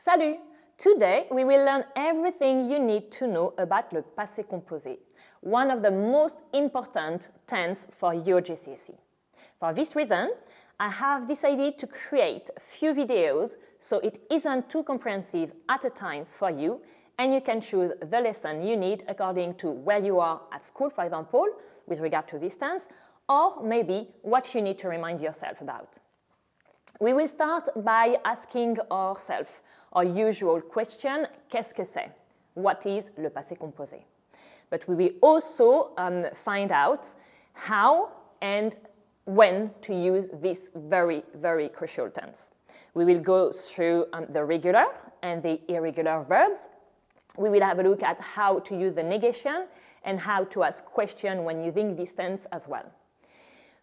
Salut! Today we will learn everything you need to know about le passé composé, one of the most important tense for your GCSE. For this reason, I have decided to create a few videos so it isn't too comprehensive at a time for you, and you can choose the lesson you need according to where you are at school, for example, with regard to this tense, or maybe what you need to remind yourself about. We will start by asking ourselves our usual question, qu'est-ce que c'est? What is le passé composé? But we will also find out how and when to use this very, very crucial tense. We will go through the regular and the irregular verbs. We will have a look at how to use the negation and how to ask questions when using this tense as well.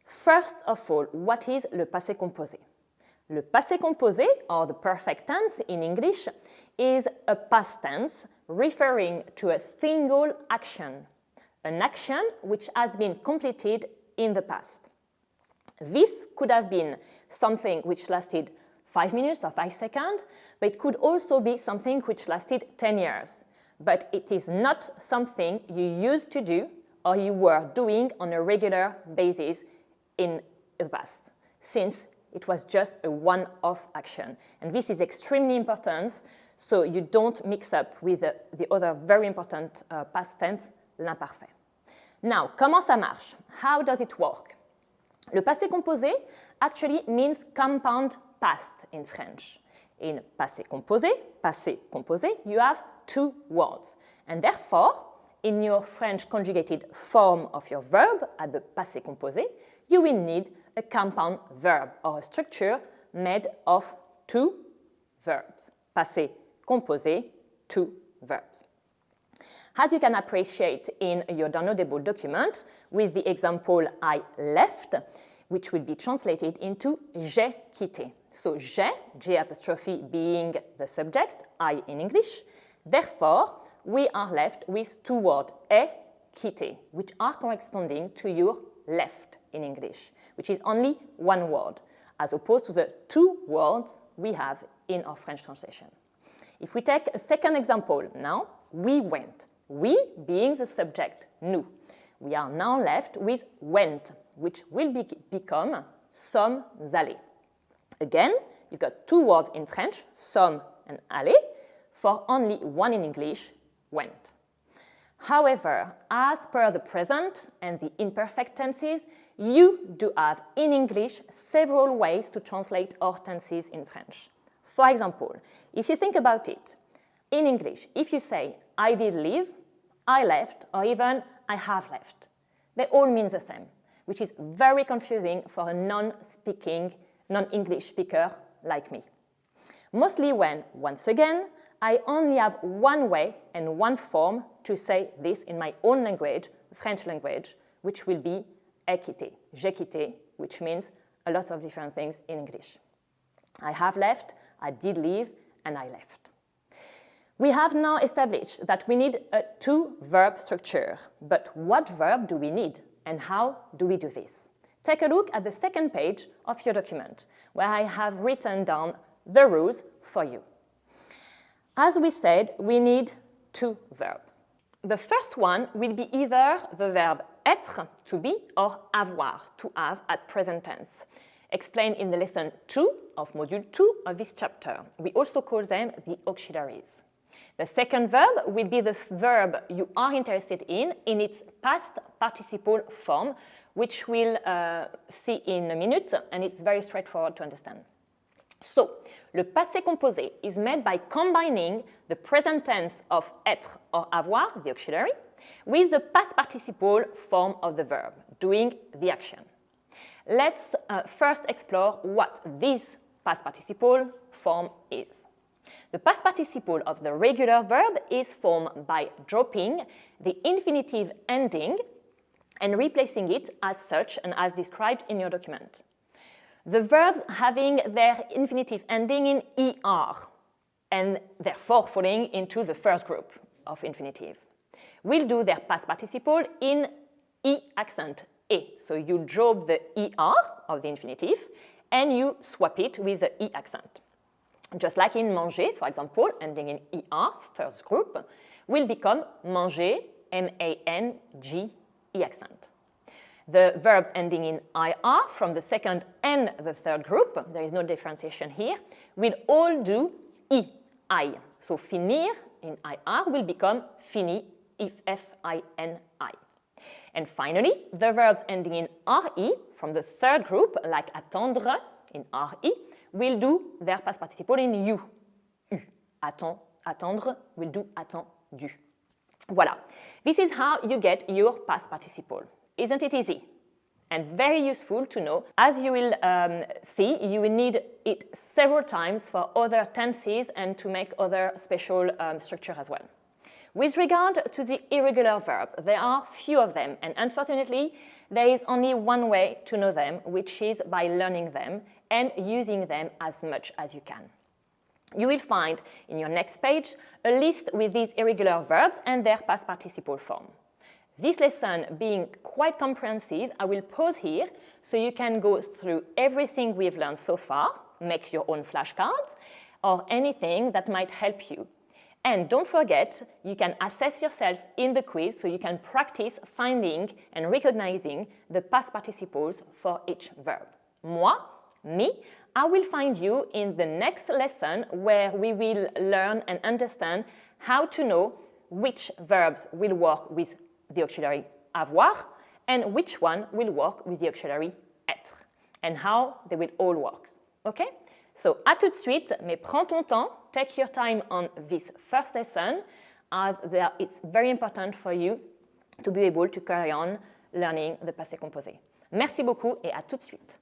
First of all, what is le passé composé? Le passé composé, or the perfect tense in English, is a past tense referring to a single action, an action which has been completed in the past. This could have been something which lasted 5 minutes or 5 seconds, but it could also be something which lasted 10 years. But it is not something you used to do or you were doing on a regular basis in the past, since it was just a one-off action. And this is extremely important, so you don't mix up with the other very important past tense, l'imparfait. Now, comment ça marche? How does it work? Le passé composé actually means compound past in French. In passé composé, you have two words. And therefore, in your French conjugated form of your verb at the passé composé, you will need a compound verb or a structure made of two verbs. Passé composé, two verbs. As you can appreciate in your downloadable document with the example I left, which will be translated into j'ai quitté. So j'ai, J apostrophe being the subject, I in English. Therefore, we are left with two words, ai quitté, which are corresponding to your left in English, which is only one word, as opposed to the two words we have in our French translation. If we take a second example now, we went. We being the subject, nous. We are now left with went, which will become sommes allés. Again, you've got two words in French, sommes and aller, for only one in English, went. However, as per the present and the imperfect tenses, you do have in English several ways to translate our tenses in French. For example, if you think about it, in English, if you say I did leave, I left, or even I have left, they all mean the same, which is very confusing for a non-speaking, non-English speaker like me. Mostly when, once again, I only have one way and one form to say this in my own language, French language, which will be ai quitté, j'ai quitté, which means a lot of different things in English. I have left, I did leave, and I left. We have now established that we need a two-verb structure, but what verb do we need, and how do we do this? Take a look at the second page of your document, where I have written down the rules for you. As we said, we need two verbs. The first one will be either the verb être, to be, or avoir, to have at present tense, explained in the lesson 2 of module 2 of this chapter. We also call them the auxiliaries. The second verb will be the verb you are interested in its past participle form, which we'll see in a minute, and it's very straightforward to understand. So, le passé composé is made by combining the present tense of être or avoir, the auxiliary, with the past participle form of the verb, doing the action. Let's first explore what this past participle form is. The past participle of the regular verb is formed by dropping the infinitive ending and replacing it as such and as described in your document. The verbs having their infinitive ending in er and therefore falling into the first group of infinitive will do their past participle in e accent, e. So you drop the er of the infinitive and you swap it with the e accent. Just like in manger, for example, ending in ER, first group, will become manger, M-A-N-G-E accent. The verbs ending in IR from the second and the third group, there is no differentiation here, will all do I. So finir in IR will become fini, F-I-N-I. And finally, the verbs ending in RE from the third group, like attendre in RE, will do their past participle in U. Attendre will do attendu. Voilà. This is how you get your past participle. Isn't it easy? And very useful to know. As you will see, you will need it several times for other tenses and to make other special structure as well. With regard to the irregular verbs, there are few of them, and unfortunately, there is only one way to know them, which is by learning them and using them as much as you can. You will find in your next page a list with these irregular verbs and their past participle form. This lesson being quite comprehensive, I will pause here so you can go through everything we've learned so far, make your own flashcards, or anything that might help you. And don't forget, you can assess yourself in the quiz so you can practice finding and recognizing the past participles for each verb. Moi, me, I will find you in the next lesson where we will learn and understand how to know which verbs will work with the auxiliary avoir and which one will work with the auxiliary être and how they will all work. Okay? So, à tout de suite, mais prends ton temps, take your time on this first lesson as it's very important for you to be able to carry on learning the passé composé. Merci beaucoup et à tout de suite.